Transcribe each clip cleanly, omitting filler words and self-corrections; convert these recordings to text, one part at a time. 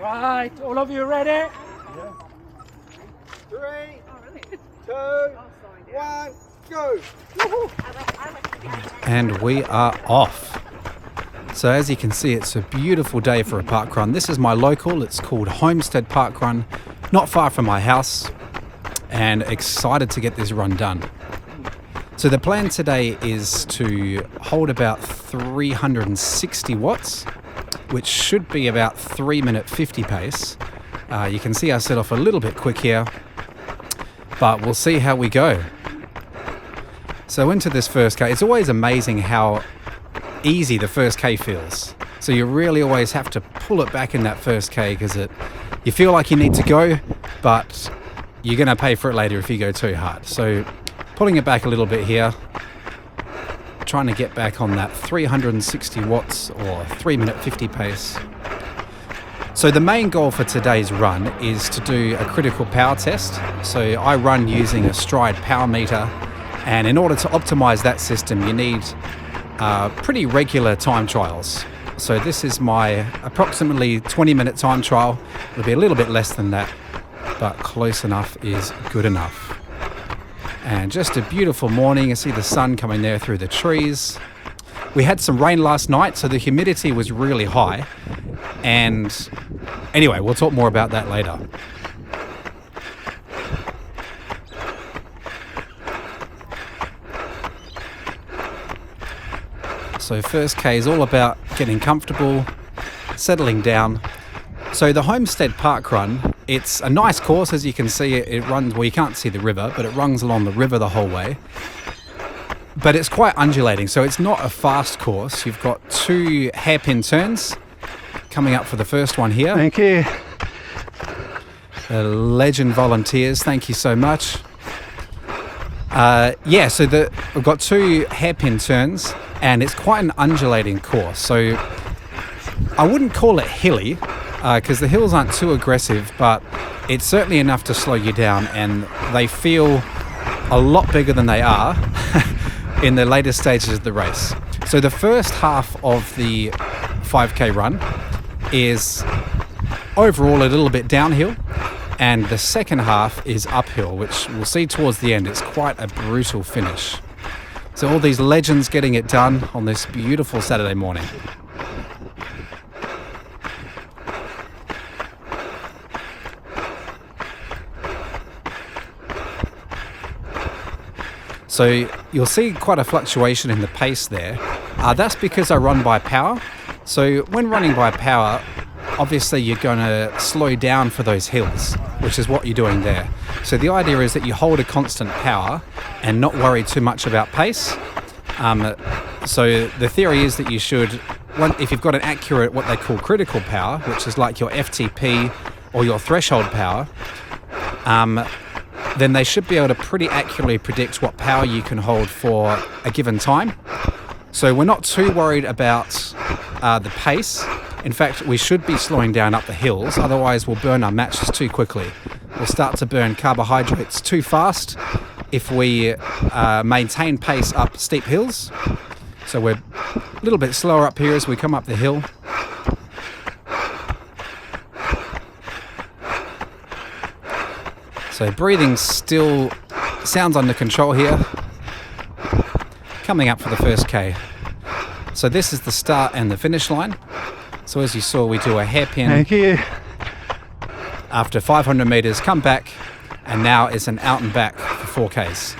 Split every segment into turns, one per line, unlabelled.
Right, all of you ready?
Yeah. 3, 2, 1, go!
And we are off. So as you can see, it's a beautiful day for a park run. This is my local, it's called Homestead Parkrun, not far from my house, and excited to get this run done. So the plan today is to hold about 360 watts, which should be about 3-minute 50 pace. You can see I set off a little bit quick here, but we'll see how we go. So into this first K, it's always amazing how easy the first K feels. So you really always have to pull it back in that first K because you feel like you need to go, but you're going to pay for it later if you go too hard. So pulling it back a little bit here, trying to get back on that 360 watts or 3-minute 50 pace. So the main goal for today's run is to do a critical power test. So I run using a Stride power meter, and in order to optimize that system you need pretty regular time trials. So this is my approximately 20-minute time trial. It'll be a little bit less than that, but close enough is good enough. And just a beautiful morning. You see the sun coming there through the trees. We had some rain last night, so the humidity was really high. And anyway, we'll talk more about that later. So first K is all about getting comfortable, settling down. So the Homestead Parkrun, it's a nice course. As you can see, it runs, well, you can't see the river, but it runs along the river the whole way. But it's quite undulating, so it's not a fast course. You've got 2 hairpin turns coming up for the first one here.
Thank you.
Legend volunteers, thank you so much. So we've got 2 hairpin turns, and it's quite an undulating course. So I wouldn't call it hilly, because the hills aren't too aggressive, but it's certainly enough to slow you down, and they feel a lot bigger than they are in the later stages of the race. So the first half of the 5K run is overall a little bit downhill, and the second half is uphill, which we'll see towards the end. It's quite a brutal finish. So all these legends getting it done on this beautiful Saturday morning. So you'll see quite a fluctuation in the pace there. That's because I run by power. So when running by power, obviously you're going to slow down for those hills, which is what you're doing there. So the idea is that you hold a constant power and not worry too much about pace. So the theory is that you should, if you've got an accurate, what they call critical power, which is like your FTP or your threshold power, then they should be able to pretty accurately predict what power you can hold for a given time. So we're not too worried about the pace. In fact, we should be slowing down up the hills, otherwise we'll burn our matches too quickly. We'll start to burn carbohydrates too fast if we maintain pace up steep hills. So we're a little bit slower up here as we come up the hill. So breathing still sounds under control here. Coming up for the first K. So this is the start and the finish line. So as you saw, we do a hairpin.
Thank you.
After 500 meters, come back, and now it's an out and back for 4Ks.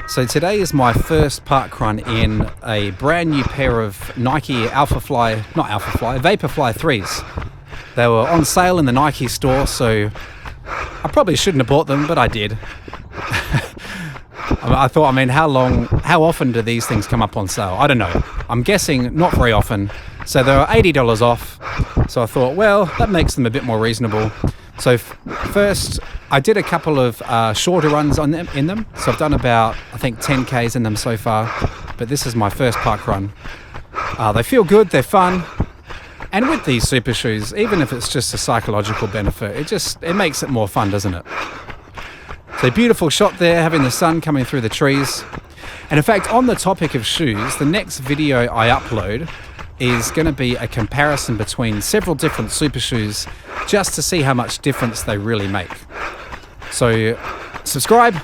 So today is my first park run in a brand new pair of Nike Vaporfly 3s. They were on sale in the Nike store, so I probably shouldn't have bought them, but I did. I thought, how often do these things come up on sale? I don't know. I'm guessing not very often. So they were $80 off. So I thought, well, that makes them a bit more reasonable. So first, I did a couple of shorter runs in them. So I've done about, I think, 10Ks in them so far. But this is my first park run. They feel good, they're fun. And with these super shoes, even if it's just a psychological benefit, it makes it more fun, doesn't it? So beautiful shot there, having the sun coming through the trees. And in fact, on the topic of shoes, the next video I upload is going to be a comparison between several different super shoes just to see how much difference they really make. So subscribe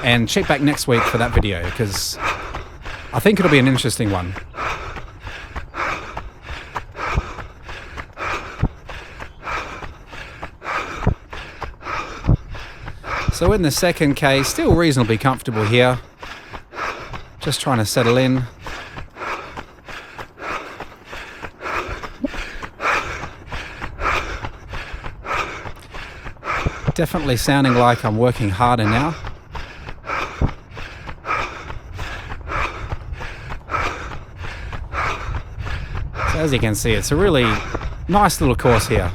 and check back next week for that video, because I think it'll be an interesting one. So in the second K, still reasonably comfortable here. Just trying to settle in. Definitely sounding like I'm working harder now. So as you can see, it's a really nice little course here.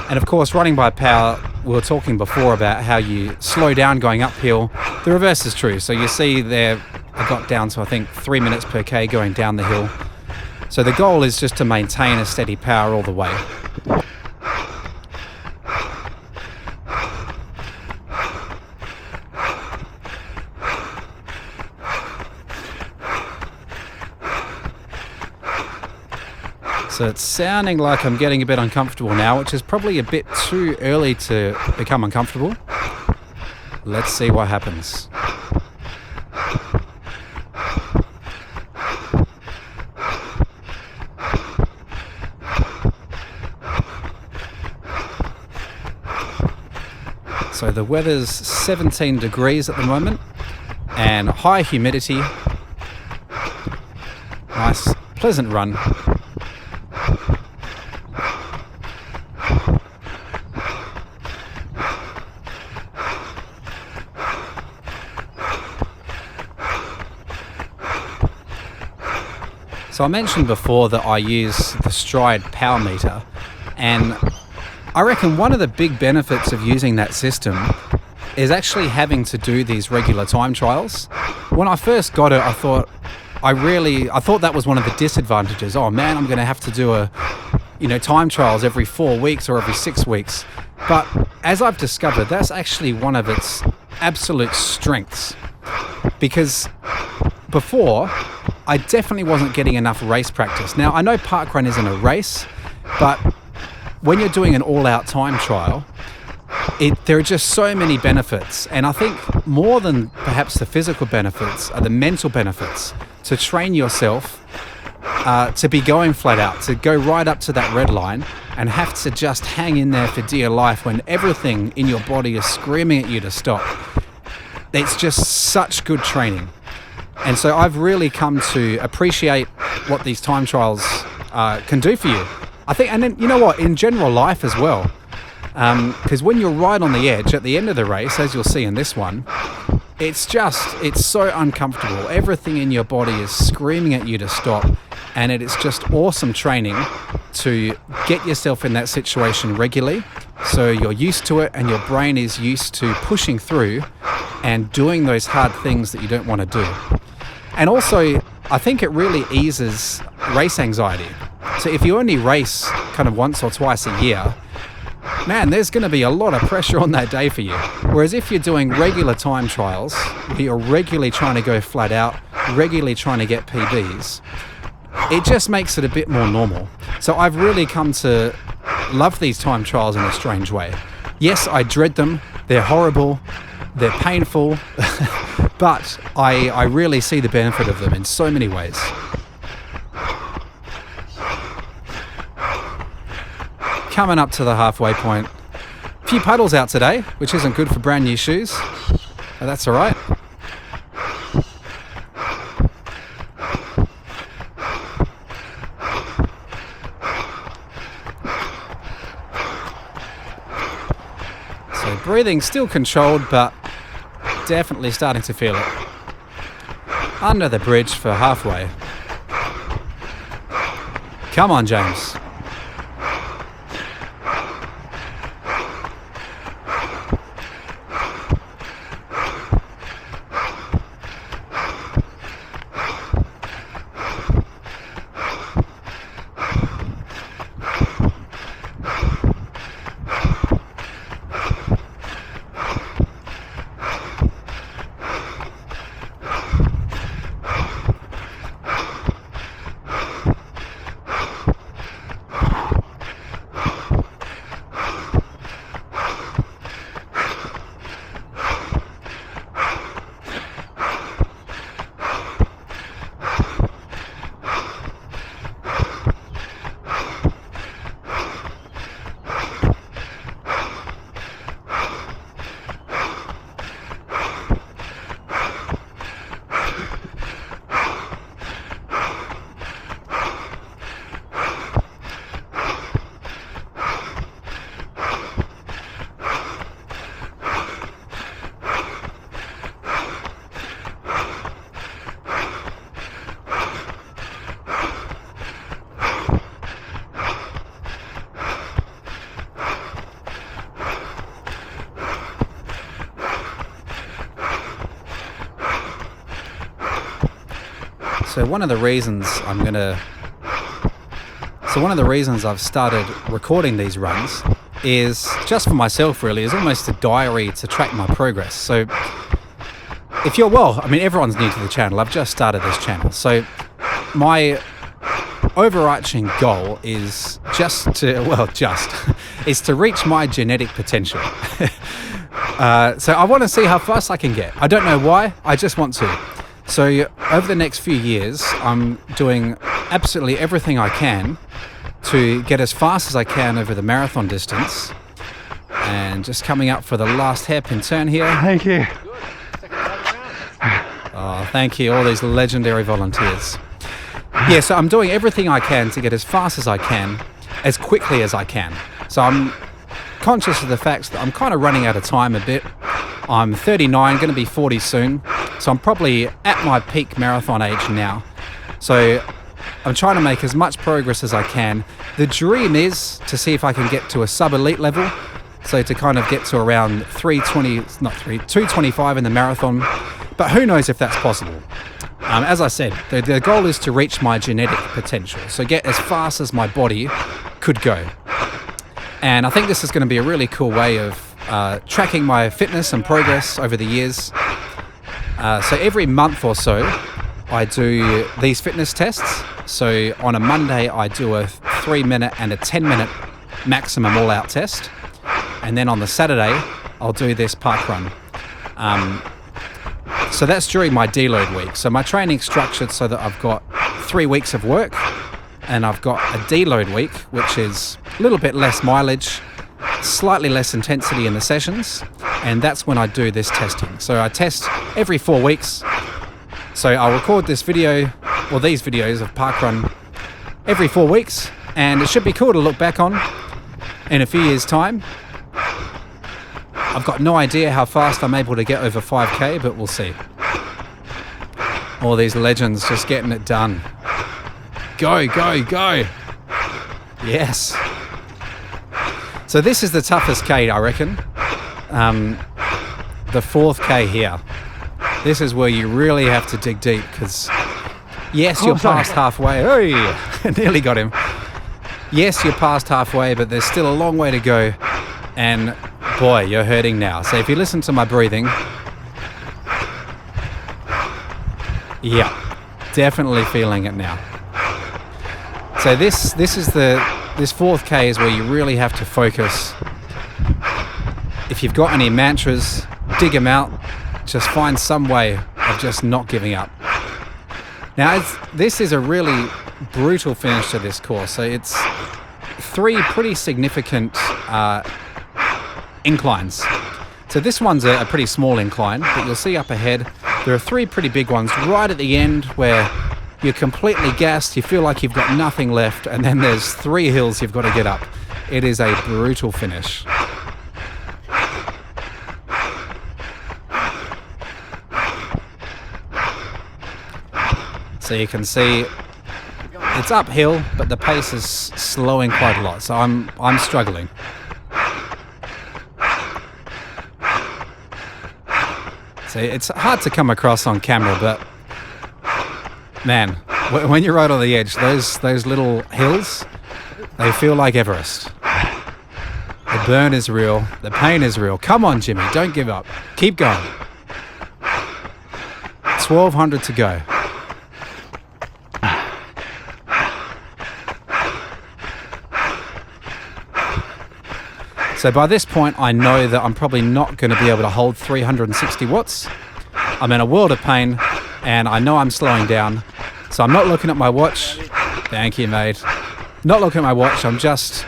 And of course, running by power, we were talking before about how you slow down going uphill. The reverse is true. So you see there, I got down to I think 3 minutes per K going down the hill. So the goal is just to maintain a steady power all the way. So it's sounding like I'm getting a bit uncomfortable now, which is probably a bit too early to become uncomfortable. Let's see what happens. So the weather's 17 degrees at the moment and high humidity. Nice, pleasant run. So I mentioned before that I use the Stride power meter, and I reckon one of the big benefits of using that system is actually having to do these regular time trials. When I first got it, I thought that was one of the disadvantages. Oh man, I'm going to have to do time trials every 4 weeks or every 6 weeks. But as I've discovered, that's actually one of its absolute strengths, because before, I definitely wasn't getting enough race practice. Now, I know parkrun isn't a race, but when you're doing an all-out time trial, there are just so many benefits. And I think more than perhaps the physical benefits are the mental benefits, to train yourself to be going flat out, to go right up to that red line and have to just hang in there for dear life when everything in your body is screaming at you to stop. It's just such good training. And so I've really come to appreciate what these time trials can do for you. I think, and then, you know what, in general life as well, because when you're right on the edge at the end of the race, as you'll see in this one, it's so uncomfortable. Everything in your body is screaming at you to stop, and it is just awesome training to get yourself in that situation regularly, so you're used to it and your brain is used to pushing through and doing those hard things that you don't want to do. And also, I think it really eases race anxiety. So if you only race kind of once or twice a year, man, there's going to be a lot of pressure on that day for you. Whereas if you're doing regular time trials, where you're regularly trying to go flat out, regularly trying to get PBs, it just makes it a bit more normal. So I've really come to love these time trials in a strange way. Yes, I dread them. They're horrible. They're painful. But I really see the benefit of them in so many ways. Coming up to the halfway point. A few puddles out today, which isn't good for brand new shoes. But that's all right. So breathing still controlled, but definitely starting to feel it. Under the bridge for halfway. Come on, James. So one of the reasons I've started recording these runs is just for myself, really, is almost a diary to track my progress. So if you're, everyone's new to the channel. I've just started this channel. So my overarching goal is is to reach my genetic potential. So I want to see how fast I can get. I don't know why, I just want to. So over the next few years, I'm doing absolutely everything I can to get as fast as I can over the marathon distance. And just coming up for the last hairpin turn here.
Thank you.
Oh, thank you, all these legendary volunteers. Yeah, so I'm doing everything I can to get as fast as I can, as quickly as I can. So I'm conscious of the fact that I'm kind of running out of time a bit. I'm 39, going to be 40 soon. So I'm probably at my peak marathon age now. So I'm trying to make as much progress as I can. The dream is to see if I can get to a sub-elite level. So to kind of get to around 225 in the marathon. But who knows if that's possible. As I said, the goal is to reach my genetic potential. So get as fast as my body could go. And I think this is going to be a really cool way of tracking my fitness and progress over the years. So every month or so, I do these fitness tests. So on a Monday, I do a 3-minute and a 10-minute maximum all-out test. And then on the Saturday, I'll do this park run. So that's during my deload week. So my training's structured so that I've got 3 weeks of work and I've got a deload week, which is a little bit less mileage, slightly less intensity in the sessions, and that's when I do this testing. So I test every 4 weeks. So I'll record this video, or these videos of parkrun every 4 weeks, and it should be cool to look back on in a few years' time. I've got no idea how fast I'm able to get over 5k, but we'll see. All these legends just getting it done. Go, go, go. Yes. So this is the toughest K, I reckon. The 4th K here. This is where you really have to dig deep, because yes, you're past halfway. Oh, nearly got him. Yes, you're past halfway, but there's still a long way to go. And boy, you're hurting now. So if you listen to my breathing, yeah, definitely feeling it now. So this 4th K is where you really have to focus. If you've got any mantras, dig them out. Just find some way of just not giving up. Now, this is a really brutal finish to this course. So it's 3 pretty significant inclines. So this one's a pretty small incline, but you'll see up ahead there are 3 pretty big ones right at the end where you're completely gassed, you feel like you've got nothing left, and then there's 3 hills you've got to get up. It is a brutal finish. So you can see it's uphill, but the pace is slowing quite a lot, so I'm struggling. So it's hard to come across on camera, but man, when you're right on the edge, those little hills, they feel like Everest. The burn is real, the pain is real. Come on, Jimmy, don't give up. Keep going. 1,200 to go. So by this point, I know that I'm probably not going to be able to hold 360 watts. I'm in a world of pain, and I know I'm slowing down. So I'm not looking at my watch. Thank you, mate. Not looking at my watch. I'm just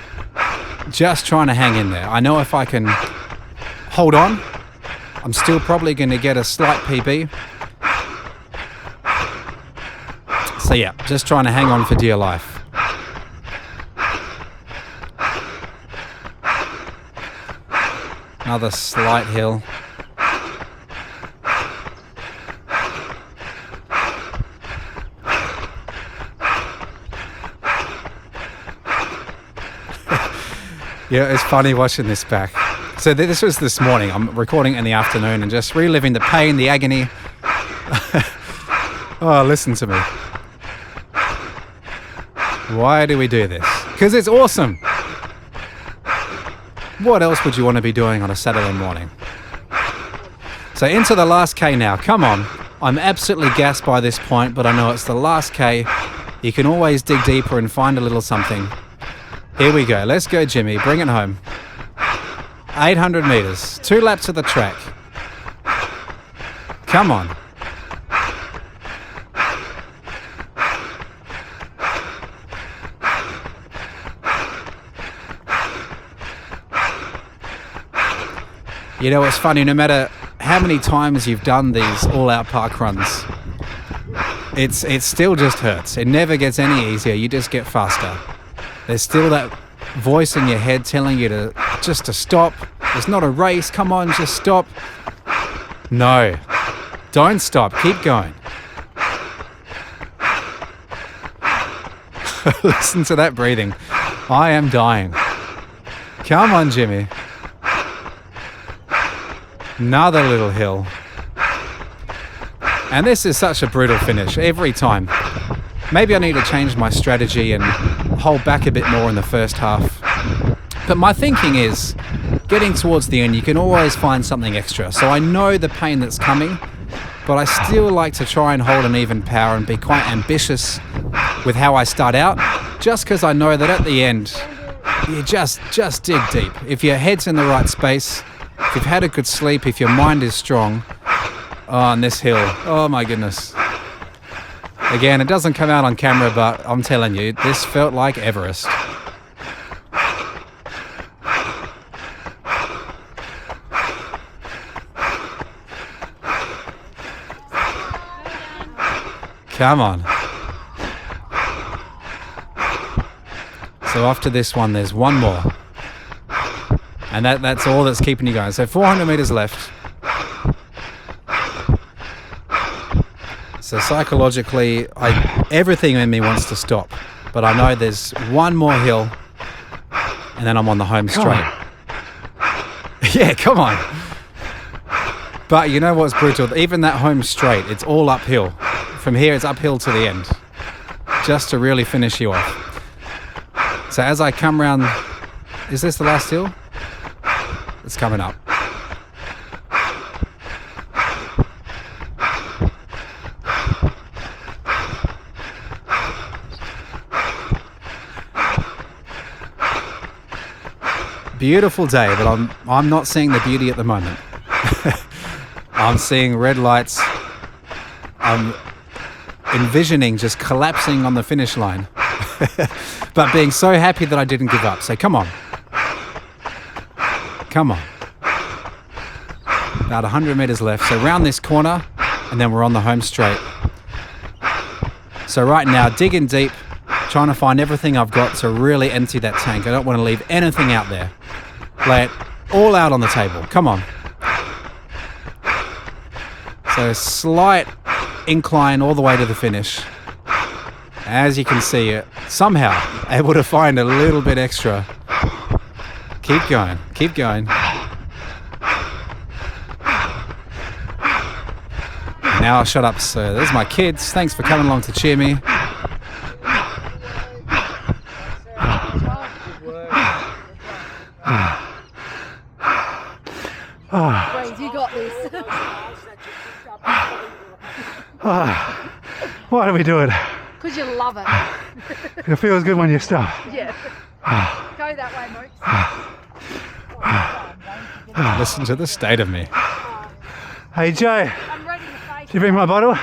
trying to hang in there. I know if I can hold on, I'm still probably going to get a slight PB. So yeah, just trying to hang on for dear life. Another slight hill. Yeah, it's funny watching this back. So this was this morning. I'm recording in the afternoon and just reliving the pain, the agony. Oh, listen to me. Why do we do this? Because it's awesome. What else would you want to be doing on a Saturday morning? So into the last K now. Come on. I'm absolutely gassed by this point, but I know it's the last K. You can always dig deeper and find a little something. Here we go. Let's go, Jimmy. Bring it home. 800 meters. 2 laps of the track. Come on. You know, it's funny, no matter how many times you've done these all-out park runs, it still just hurts. It never gets any easier. You just get faster. There's still that voice in your head telling you to stop. It's not a race. Come on, just stop. No, don't stop. Keep going. Listen to that breathing. I am dying. Come on, Jimmy. Another little hill. And this is such a brutal finish every time. Maybe I need to change my strategy and hold back a bit more in the first half. But my thinking is, getting towards the end, you can always find something extra. So I know the pain that's coming, but I still like to try and hold an even power and be quite ambitious with how I start out, just because I know that at the end, you just dig deep. If your head's in the right space, if you've had a good sleep, if your mind is strong, on this hill, oh my goodness. Again, it doesn't come out on camera, but I'm telling you, this felt like Everest. Come on. So after this one, there's one more. And that's all that's keeping you going. So 400 meters left. So psychologically, everything in me wants to stop. But I know there's one more hill, and then I'm on the home straight. Yeah, come on. But you know what's brutal? Even that home straight, it's all uphill. From here, it's uphill to the end, just to really finish you off. So as I come round, is this the last hill? It's coming up. Beautiful day, but I'm not seeing the beauty at the moment. I'm seeing red lights. I'm envisioning just collapsing on the finish line. But being so happy that I didn't give up. So come on. Come on. About 100 meters left. So round this corner, and then we're on the home straight. So right now, digging deep, trying to find everything I've got to really empty that tank. I don't want to leave anything out there. Lay it all out on the table. Come on. So slight incline all the way to the finish. As you can see, somehow able to find a little bit extra. Keep going. Keep going. Now I'll shut up. So there's my kids. Thanks for coming along to cheer me.
Brains, you got this.
Why do we do it?
Because you love it.
It feels good when you stop.
Yeah. Go that way, Mooks.
Listen to the state of me.
Hey Jay,
I'm ready to face
did you bring my bottle?